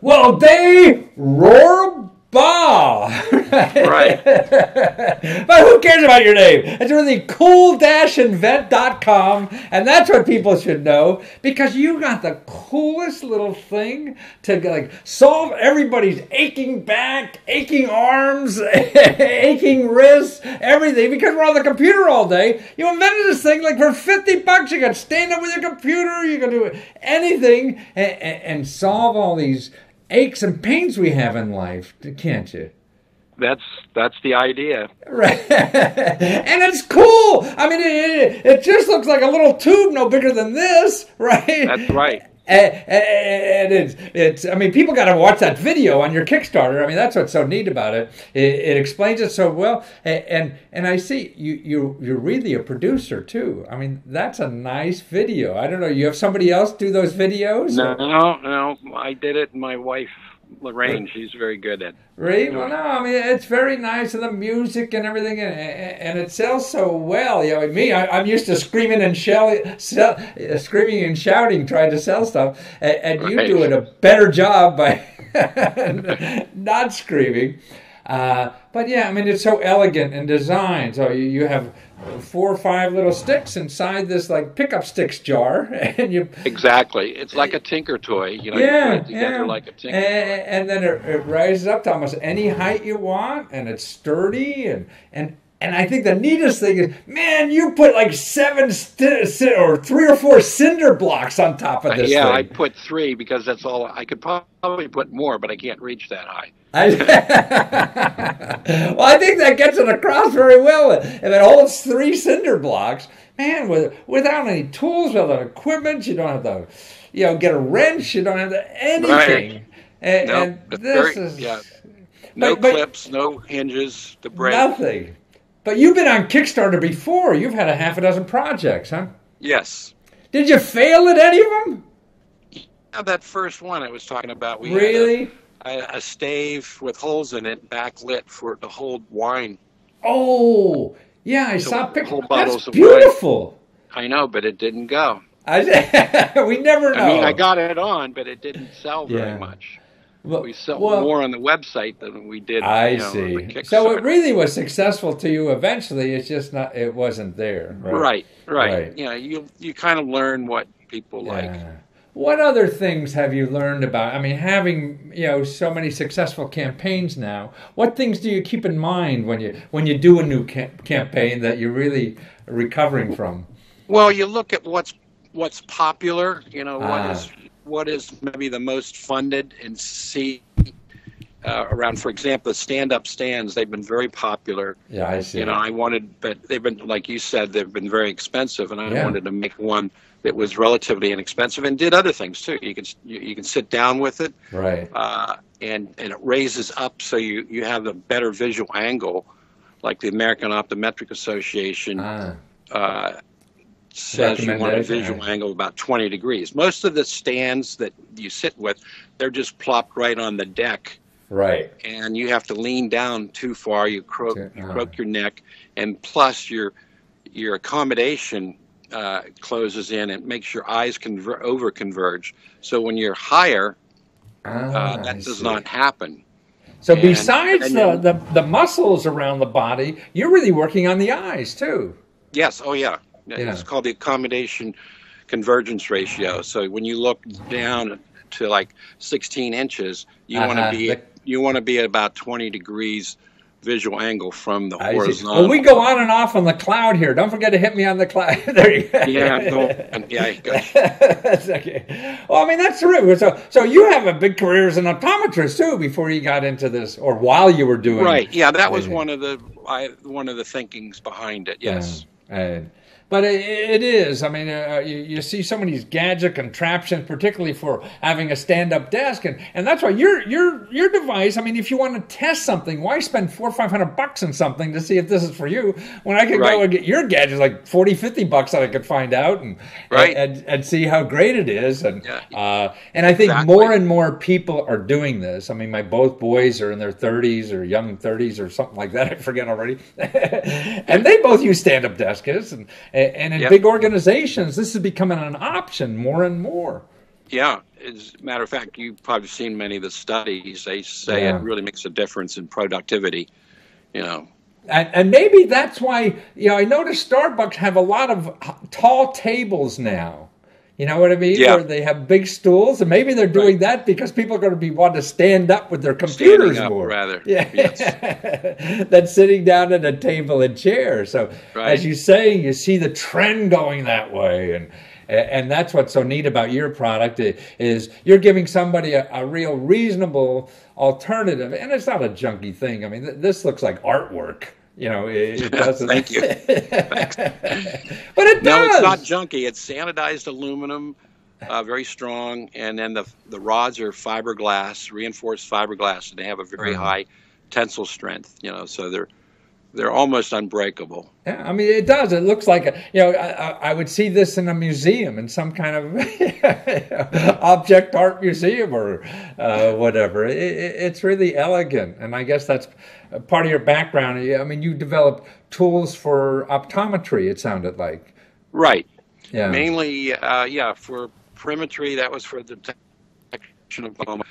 Well, they roar bah. Right. But who cares about your name? It's really cool-invent.com, and that's what people should know, because you got the coolest little thing to like solve everybody's aching back, aching arms, aching wrists, everything, because we're on the computer all day. You invented this thing like for $50. You can stand up with your computer, you can do anything and solve all these aches and pains we have in life, can't you? That's the idea. Right. And it's cool. I mean, it just looks like a little tube no bigger than this, right? That's right. And it's I mean, people got to watch that video on your Kickstarter. I mean, that's what's so neat about it. It explains it so well. And I see you're really a producer too. I mean, that's a nice video. I don't know, you have somebody else do those videos? No, I did it. My wife, Lorraine, she's very good at it. Right? Well, no, I mean, it's very nice, and the music and everything, and it sells so well. You know, me, I'm used to screaming and shouting, trying to sell stuff, and you do it a better job by not screaming. But yeah, I mean, it's so elegant in design. So you have 4 or 5 little sticks inside this like pickup sticks jar, and you exactly. It's like a tinker toy, you know. Yeah, you put it together like a tinker toy. And then it rises up to almost any height you want, and it's sturdy, and I think the neatest thing is, man, you put like 7 or 3 or 4 cinder blocks on top of this thing. I put 3 because that's all. I could probably put more, but I can't reach that high. Well, I think that gets it across very well. If it holds 3 cinder blocks, man, without any tools, without equipment, you don't have to, get a wrench. You don't have to anything. Right. And this is no clips, no hinges, the brake. Nothing. But you've been on Kickstarter before. You've had a half a dozen projects, huh? Yes. Did you fail at any of them? Yeah, that first one I was talking about. We really? Had a stave with holes in it, backlit to hold wine. Oh, yeah, I saw pictures. That's beautiful. Wine. I know, but it didn't go. We never know. I mean, I got it on, but it didn't sell very much. Well, we sold more on the website than we did. I see. So it really was successful to you eventually. It's just not. It wasn't there. Right. You kind of learn what people like. What other things have you learned about? I mean, having so many successful campaigns now. What things do you keep in mind when you do a new campaign that you're really recovering from? Well, you look at what's popular. What is maybe the most funded, and see around, for example, the stand-up stands. They've been very popular. Yeah, I see. But they've been, like you said, they've been very expensive, and I wanted to make one that was relatively inexpensive and did other things too. You can sit down with it, right? And it raises up, so you have a better visual angle, like the American Optometric Association. Says you want a visual angle about 20 degrees. Most of the stands that you sit with, they're just plopped right on the deck. Right. And you have to lean down too far. You croak your neck, and plus your accommodation closes in and makes your eyes over converge. So when you're higher, that does not happen. So besides the muscles around the body, you're really working on the eyes too. Yes. Oh yeah. It's called the accommodation convergence ratio. So when you look down to like 16 inches, you want to be at about 20 degrees visual angle from the horizontal. Well, we go on and off on the cloud here. Don't forget to hit me on the cloud. There you go. That's okay. Well, I mean, that's true. So you have a big career as an optometrist too before you got into this, or while you were doing. Right. Yeah, that was one of the thinkings behind it. Yes. But it is. I mean, you see some of these gadget contraptions, particularly for having a stand-up desk, and that's why your device. I mean, if you want to test something, why spend $400 or $500 on something to see if this is for you when I could go and get your gadgets like $40, $50 that I could find out and see how great it is. And I think more and more people are doing this. I mean, my both boys are in their 30s or young 30s or something like that. I forget already, and they both use stand-up desks and in big organizations, this is becoming an option more and more. Yeah, as a matter of fact, you've probably seen many of the studies. They say it really makes a difference in productivity, you know. And maybe that's why, I noticed Starbucks have a lot of tall tables now. You know what I mean? Yeah. Where they have big stools, and maybe they're doing that because people are going to be wanting to stand up with their computers more. Rather. Yeah. Yes. Than sitting down at a table and chair. So as you say, you see the trend going that way, and that's what's so neat about your product is you're giving somebody a real reasonable alternative, and it's not a junky thing. I mean, this looks like artwork. It doesn't. Thank you. Thanks. But it does. No, it's not junky. It's anodized aluminum, very strong, and then the rods are fiberglass, reinforced fiberglass, and they have a very high tensile strength. So they're almost unbreakable. Yeah, I mean, it does. It looks like I would see this in a museum, in some kind of object art museum or whatever. It's really elegant, and I guess that's part of your background. I mean, you developed tools for optometry. It sounded like. Right. Yeah. Mainly, for perimetry. That was for the detection of glaucoma.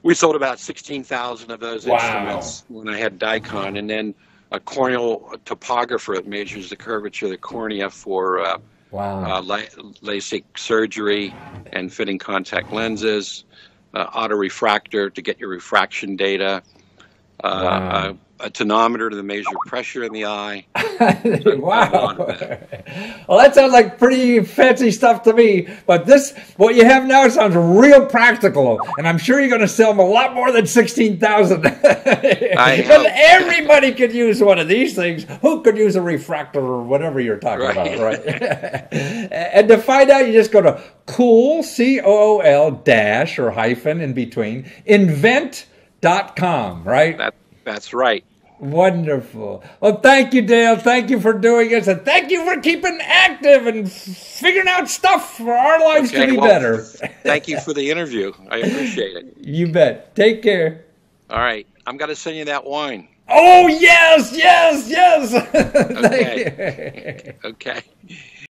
We sold about 16,000 of those instruments when I had Dicon, and then a corneal topographer that measures the curvature of the cornea for LASIK surgery and fitting contact lenses, autorefractor to get your refraction data, a tonometer to measure pressure in the eye. Wow. Well, that sounds like pretty fancy stuff to me. But what you have now sounds real practical. And I'm sure you're going to sell them a lot more than 16,000. Because everybody could use one of these things. Who could use a refractor or whatever you're talking about, right? And to find out, you just go to cool, COOL dash or hyphen in between, invent.com, right? That's right. Wonderful. Well, thank you, Dale. Thank you for doing this, and thank you for keeping active and figuring out stuff for our lives to be better. Thank you for the interview. I appreciate it. You bet. Take care. All right. I'm going to send you that wine. Oh, yes. Okay. Okay.